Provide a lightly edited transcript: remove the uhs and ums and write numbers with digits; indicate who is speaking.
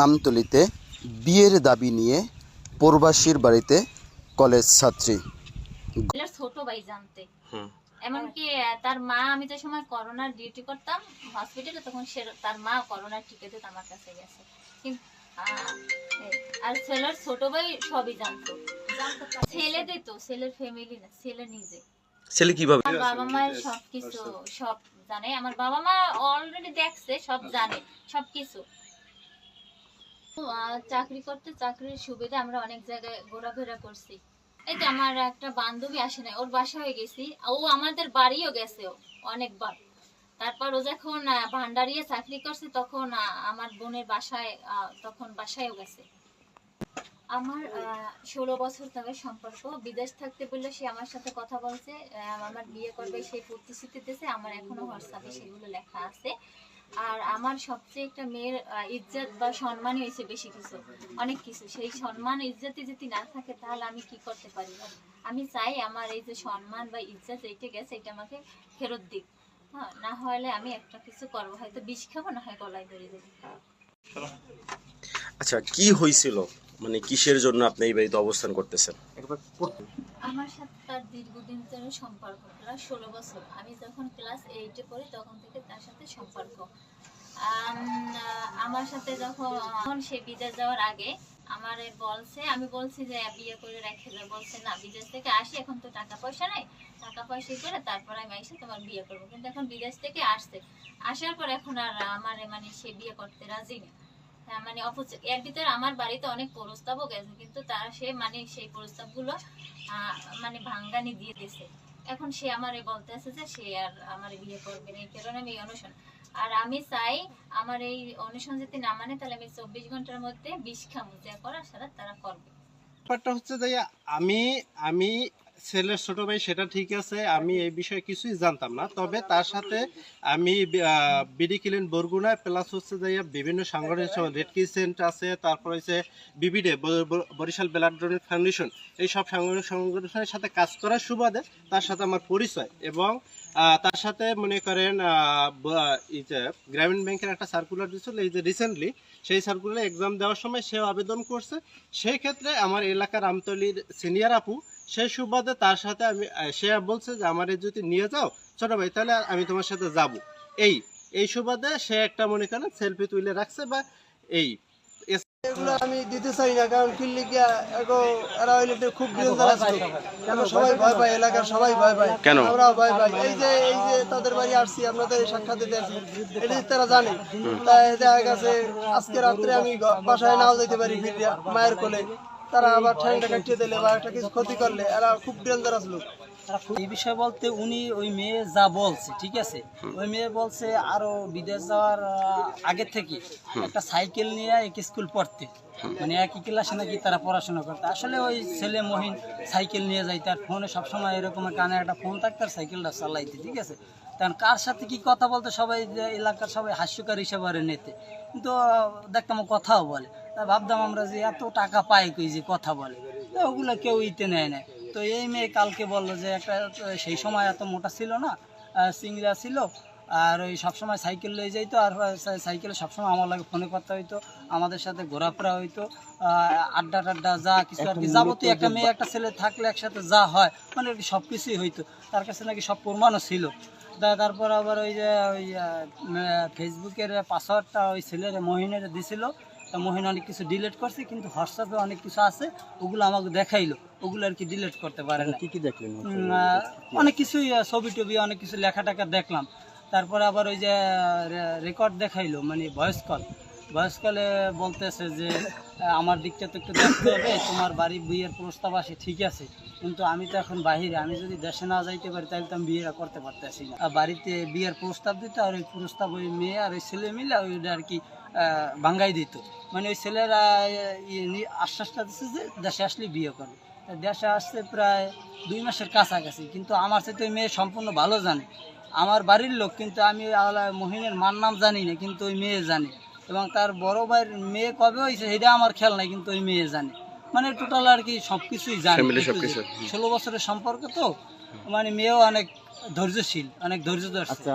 Speaker 1: আমতলীতে বিয়ের দাবি নিয়ে প্রবাসীর বাড়িতে কলেজ ছাত্রী।
Speaker 2: ছোট ভাই জানতে এমনকি তার মা, আমি যে সময় করোনার ডিউটি করতাম হসপিটালে, তখন তার মা করোনার টিকাতে আমার কাছে গেছে। আর ছেলের ছোট ভাই সবই জানতো। ছেলে দিত, ছেলের ফ্যামিলি না, ছেলে নিজে।
Speaker 3: ছেলে কিভাবে?
Speaker 2: বাবা মায়ের সবকিছু সব জানে, আমার বাবা মা অলরেডি দেখছে, সব জানে সবকিছু। চাকরি করতে, চাকরির সুবিধা আমরা অনেক জায়গায় ঘোরাফেরা করছি। এই যে আমার একটা বান্ধবী আসে না, ওর বাসায় গেছি, ও আমাদের বাড়িও গেছে অনেকবার। তারপর ও যখন ভান্ডারিয়া চাকরি করছে তখন আমার বোনের বাসায়, তখন বাসায়ও গেছে। আমার 16 বছর ধরে সম্পর্ক, বিদেশ থাকতে বললে সে আমার সাথে কথা বলছে, আমার বিয়ে করবে সেই প্রতিশ্রুতি দিয়েছে। আমার এখনো হোয়াটসঅ্যাপে সেগুলো লেখা আছে। আর আমার সবচেয়ে একটা মেয়ের ইজ্জত বা সম্মানই হয়েছে বেশি কিছু, অনেক কিছু। সেই সম্মান ইজ্জতে যদি না থাকে তাহলে আমি কি করতে পারি? আমি চাই আমার এই যে সম্মান বা ইজ্জত এইটা গেছে, এটা আমাকে ফেরত দিক। হ্যাঁ, না হলে আমি একটা কিছু করবো, হয়তো বিষ খাবো, না হয় গলায় ধরে দেবো।
Speaker 3: আচ্ছা, কি হয়েছিল, মানে কিসের জন্য আপনি এই বাড়িতে অবস্থান করতেছেন?
Speaker 2: আমার সাথে তার দীর্ঘদিন ধরে সম্পর্ক, প্রায় 16 বছর। আমি যখন ক্লাস 8-এ পড়ি তখন থেকে তার সাথে সম্পর্ক। আমার সাথে যখন সে বিদেশ যাওয়ার আগে আমারে বলছে, আমি বলছি যে বিয়ে করে রেখে যাও। বলছে না, বিদেশ থেকে আসি, এখন তো টাকা পয়সা নাই, টাকা পয়সা করে তারপর আমি এসে তোমার বিয়ে করবো। কিন্তু এখন বিদেশ থেকে আসছে, আসার পর এখন আর আমারে মানে সে বিয়ে করতে রাজি নেই। মানে এর ভিতরে আমার বাড়িতে অনেক প্রস্তাবও গেছে, কিন্তু তারা সে মানে সেই প্রস্তাবগুলো মানে ভাঙ্গানি দিয়ে দিয়েছে। এখন সে আমারে বলতে আছে যে সে আর আমার বিয়ে করবে না, এই কারণে আমি অনুসরণ। আর আমি চাই আমার এই অনুসরণ যদি না মানে তাহলে আমি 24 ঘন্টার মধ্যে বিষ খামু, যা করার সারা তারা করবে।
Speaker 4: ব্যাপারটা হচ্ছে যে আমি আমি ছেলের ছোট ভাই, সেটা ঠিক আছে, আমি এই বিষয়ে কিছুই জানতাম না। তবে তার সাথে আমি বিডি ক্লিন বরগুনা প্লাস হচ্ছে যে বিভিন্ন সাংগঠনিক রেড ক্রিসেন্ট আছে, তারপর হচ্ছে বিবিডে বরিশাল ব্লাড ডোনেট ফাউন্ডেশন, এই সব সাংগঠনিক সংগঠনের সাথে কাজ করার সুবাদে তার সাথে আমার পরিচয়। এবং তার সাথে মনে করেন এই যে গ্রামীণ ব্যাংকের একটা সার্কুলার দিয়েছিল এই যে রিসেন্টলি, সেই সার্কুলারে এক্সাম দেওয়ার সময় সেও আবেদন করছে। সেই ক্ষেত্রে আমার এলাকার আমতলির সিনিয়র আপু, সেই সুবাদে তার সাথে আমি, সে বলছে যে আমার যদি নিয়ে যাও ছোট ভাই, তাহলে আমি তোমার সাথে যাব। এই সুবাদে সে একটা মনে করেন সেলফি তুলে রাখছে বা এই
Speaker 5: এগুলো আমি দিতে চাই না, কারণ কিনলে কি এরা হইলে খুব ডেঞ্জারাস লোক। কেন সবাই ভয় পায়, এলাকার সবাই ভয় পায়, আমরাও ভয় পাই। এই যে তাদের বাড়ি আসছি, আপনাদের সাক্ষাৎ দিতে আসছি, এটা তারা জানে। তাই দেখা গেছে আজকে রাত্রে আমি বাসায় নাও যেতে পারি ফিরিয়া মায়ের কোলে, তারা আবার ঠান্ডা কাটিয়ে দিলে বা একটা কিছু ক্ষতি করলে এরা খুব ডেঞ্জারাস লোক।
Speaker 6: এই বিষয়ে বলতে উনি ওই মেয়ে যা বলছে ঠিক আছে, ওই মেয়ে বলছে আরো বিদেশ যাওয়ার আগে থেকে একটা সাইকেল নিয়ে এক স্কুল পড়তে, মানে একই ক্লাসে নাকি তারা পড়াশোনা করতে। আসলে ওই ছেলে মহিন সাইকেল নিয়ে যাইতে, আর ফোনে সবসময় এরকম কানে একটা ফোন থাকতে আর সাইকেলটা চালাইতে, ঠিক আছে। কারণ কার সাথে কি কথা বলতে সবাই এলাকার সবাই হাস্যকার হিসেবে নিতে, কিন্তু দেখতাম কথাও বলে। তা ভাবতাম আমরা যে এত টাকা পাই কই যে কথা বলে, ওগুলো কেউ ইতে নেয় না। তো এই মেয়ে কালকে বললো যে একটা, সেই সময় এত মোটা ছিল না, সিংড়া ছিল, আর ওই সবসময় সাইকেল লয়ে যাইতো, আর সাইকেলে সবসময় আমার লাগে ফোনে কথা হইতো, আমাদের সাথে ঘোরাফেরা হইতো, আড্ডা টাড্ডা যা কিছু আর কি যাবতীয় একটা মেয়ে একটা ছেলে থাকলে একসাথে যা হয় মানে সব কিছুই হইতো। তার কাছে নাকি সব প্রমাণও ছিল। তারপর আবার ওই যে ওই ফেসবুকের পাসওয়ার্ডটা ওই ছেলের মহিনের দিছিল, তা মহিন অনেক কিছু ডিলিট করছে, কিন্তু হোয়াটসঅ্যাপে অনেক কিছু আছে, ওগুলো আমাকে দেখাইলো, ওগুলো আর কি ডিলিট করতে পারে না।
Speaker 3: কি দেখলেন?
Speaker 6: অনেক কিছুই ছবি টবি অনেক কিছু লেখা টাকা দেখলাম। তারপরে আবার ওই যে রেকর্ড দেখাইলো, মানে ভয়েস কলে বলতেছে যে আমার দিকটা তো একটু দেখতে হবে, তোমার বাড়ি বিয়ের প্রস্তাব আসে ঠিক আছে, কিন্তু আমি তো এখন বাহিরে, আমি যদি দেশে না যাইতে পারি তাহলে তো আমি বিয়েটা করতে পারতেছি না। বাড়িতে বিয়ের প্রস্তাব দিত, আর ওই প্রস্তাব ওই মেয়ে আর ওই ছেলে মিলে ওইটা আর কি ভাঙ্গাই দিত। মানে ওই ছেলেরা আশ্বাসটা দিচ্ছে যে দেশে আসলে বিয়ে করবে। দেশে আসছে প্রায় 2 মাসের কাছাকাছি, কিন্তু আমার সাথে ওই মেয়ে সম্পূর্ণ ভালো জানে, আমার বাড়ির লোক, কিন্তু আমি মহিনের মার নাম জানি না, কিন্তু ওই মেয়ে জানে। এবং তার বড় ভাইয়ের মেয়ে কবে হয়েছে সেটা আমার খেয়াল নাই, কিন্তু ওই মেয়ে জানে। মানে টোটাল আর কি সবকিছুই জানে। 16 বছরের সম্পর্ক তো, মানে মেয়েও অনেক ধৈর্যশীল, অনেক ধৈর্য ধরছে।